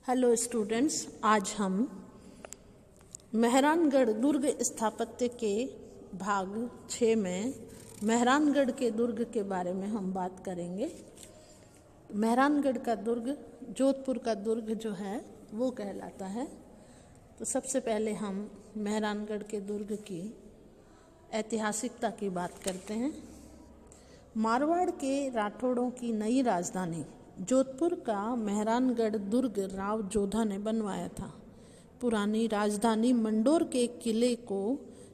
Hello students, आज हम मेहरानगढ़ दुर्ग स्थापत्य के भाग 6 में मेहरानगढ़ के दुर्ग के बारे में हम बात करेंगे। मेहरानगढ़ का दुर्ग जोधपुर का दुर्ग जो है वो कहलाता है। तो सबसे पहले हम मेहरानगढ़ के दुर्ग की ऐतिहासिकता की बात करते हैं। मारवाड़ के राठौड़ों की नई राजधानी जोधपुर का मेहरानगढ़ दुर्ग राव जोधा ने बनवाया था। पुरानी राजधानी मंडोर के किले को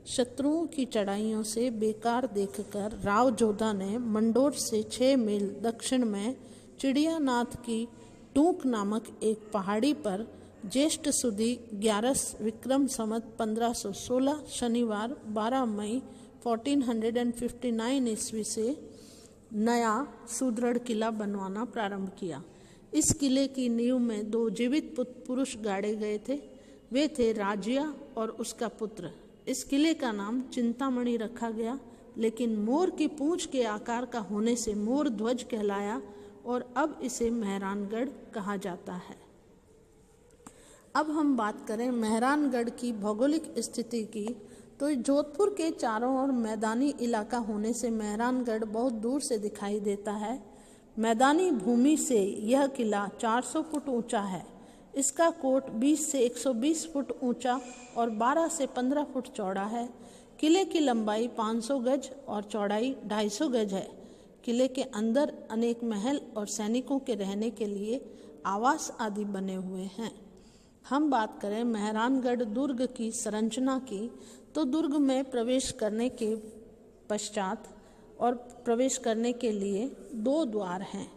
शत्रुओं की चढ़ाइयों से बेकार देखकर राव जोधा ने मंडोर से 6 मील दक्षिण में चिड़ियानाथ की टूक नामक एक पहाड़ी पर ज्येष्ठ सुदी 11 विक्रम संवत 1516 शनिवार 12 मई 1459 ईस्वी से नया सुदृढ़ किला बनवाना प्रारंभ किया। इस किले की नींव में 2 जीवित पुरुष गाड़े गए थे। वे थे राजिया और उसका पुत्र। इस किले का नाम चिंतामणि रखा गया, लेकिन मोर की पूंछ के आकार का होने से मोर ध्वज कहलाया और अब इसे मेहरानगढ़ कहा जाता है। अब हम बात करें मेहरानगढ़ की भौगोलिक स्थिति की, तो जोधपुर के चारों ओर मैदानी इलाका होने से मेहरानगढ़ बहुत दूर से दिखाई देता है। मैदानी भूमि से यह किला 400 फुट ऊंचा है। इसका कोट 20 से 120 फुट ऊंचा और 12 से 15 फुट चौड़ा है। किले की लंबाई 500 गज और चौड़ाई 250 गज है। किले के अंदर अनेक महल और सैनिकों के रहने के लिए आवास आदि बने हुए हैं। हम बात करें मेहरानगढ़ दुर्ग की संरचना की, तो दुर्ग में प्रवेश करने के पश्चात और प्रवेश करने के लिए 2 द्वार हैं।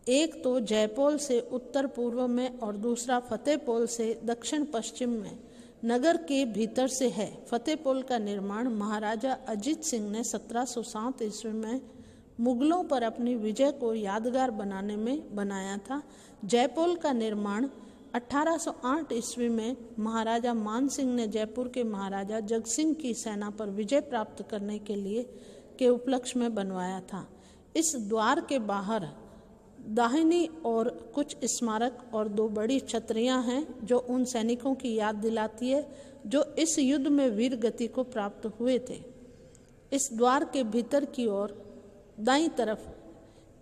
एक तो जयपोल से उत्तर पूर्व में और दूसरा फतेहपोल से दक्षिण पश्चिम में नगर के भीतर से है। फतेहपोल का निर्माण महाराजा अजीत सिंह ने 1707 ईस्वी में मुगलों पर अपनी विजय को यादगार बनाने में बनाया था। जयपोल का निर्माण 1808 ईस्वी में महाराजा मान सिंह ने जयपुर के महाराजा जगसिंह की सेना पर विजय प्राप्त करने के उपलक्ष्य में बनवाया था। इस द्वार के बाहर दाहिनी ओर कुछ स्मारक और 2 बड़ी छतरियां हैं जो उन सैनिकों की याद दिलाती है जो इस युद्ध में वीर गति को प्राप्त हुए थे। इस द्वार के भीतर की ओर दाईं तरफ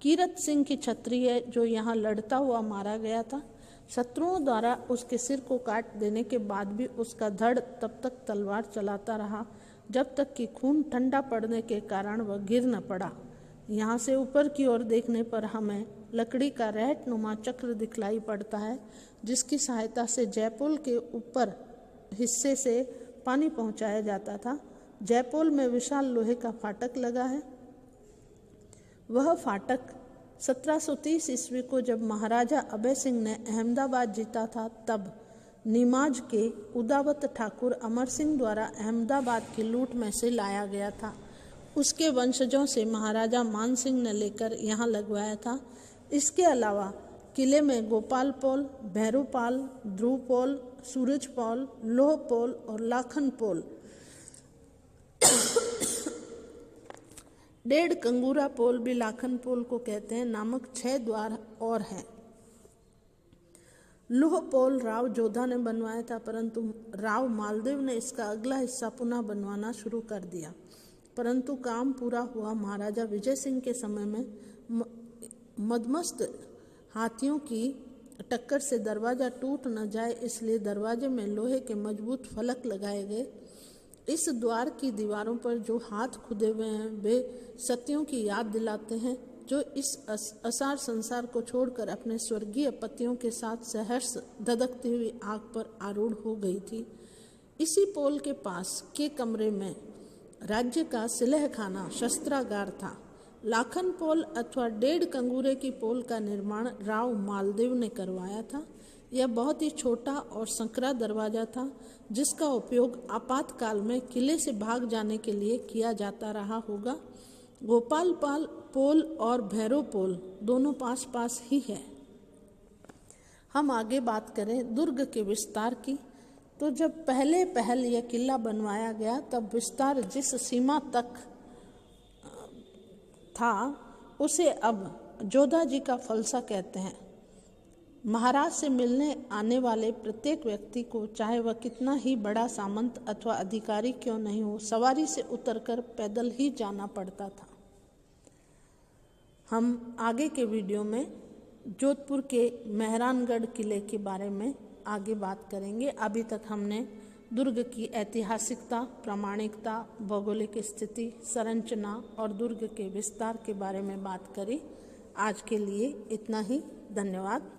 कीरत सिंह की छतरी है जो यहाँ लड़ता हुआ मारा गया था। शत्रुओं द्वारा उसके सिर को काट देने के बाद भी उसका धड़ तब तक तलवार चलाता रहा जब तक कि खून ठंडा पड़ने के कारण वह गिर न पड़ा। यहाँ से ऊपर की ओर देखने पर हमें लकड़ी का रहटनुमा चक्र दिखलाई पड़ता है, जिसकी सहायता से जयपोल के ऊपर हिस्से से पानी पहुँचाया जाता था। जयपोल में विशाल लोहे का फाटक लगा है। वह फाटक 1730 ईस्वी को जब महाराजा अभय सिंह ने अहमदाबाद जीता था तब निमाज के उदावत ठाकुर अमर सिंह द्वारा अहमदाबाद की लूट में से लाया गया था। उसके वंशजों से महाराजा मान सिंह ने लेकर यहाँ लगवाया था। इसके अलावा किले में गोपालपोल, भैरूपाल, ध्रुवपोल, सूरजपोल, लोहपोल और लाखनपोल, 1.5 कंगूरा पोल भी लाखन पोल को कहते हैं, नामक 6 द्वार और हैं। लोह पोल राव जोधा ने बनवाया था, परंतु राव मालदेव ने इसका अगला हिस्सा पुनः बनवाना शुरू कर दिया। परंतु काम पूरा हुआ महाराजा विजय सिंह के समय में मदमस्त हाथियों की टक्कर से दरवाज़ा टूट न जाए, इसलिए दरवाजे में लोहे के मजबूत फलक लगाए गए। इस द्वार की दीवारों पर जो हाथ खुदे हुए हैं वे सतियों की याद दिलाते हैं जो इस असार संसार को छोड़कर अपने स्वर्गीय पतियों के साथ सहर्ष धधकती हुई आग पर आरूढ़ हो गई थी। इसी पोल के पास के कमरे में राज्य का सिलह खाना शस्त्रागार था। लाखन पोल अथवा 1.5 कंगूरे की पोल का निर्माण राव मालदेव ने करवाया था। यह बहुत ही छोटा और संकरा दरवाजा था जिसका उपयोग आपातकाल में किले से भाग जाने के लिए किया जाता रहा होगा। गोपालपाल पोल और भैरव पोल दोनों पास पास ही है। हम आगे बात करें दुर्ग के विस्तार की, तो जब पहल यह किला बनवाया गया तब विस्तार जिस सीमा तक था उसे अब जोधा जी का फलसा कहते हैं। महाराज से मिलने आने वाले प्रत्येक व्यक्ति को, चाहे वह कितना ही बड़ा सामंत अथवा अधिकारी क्यों नहीं हो, सवारी से उतरकर पैदल ही जाना पड़ता था। हम आगे के वीडियो में जोधपुर के मेहरानगढ़ किले के बारे में आगे बात करेंगे। अभी तक हमने दुर्ग की ऐतिहासिकता, प्रामाणिकता, भौगोलिक स्थिति, संरचना और दुर्ग के विस्तार के बारे में बात करी। आज के लिए इतना ही। धन्यवाद।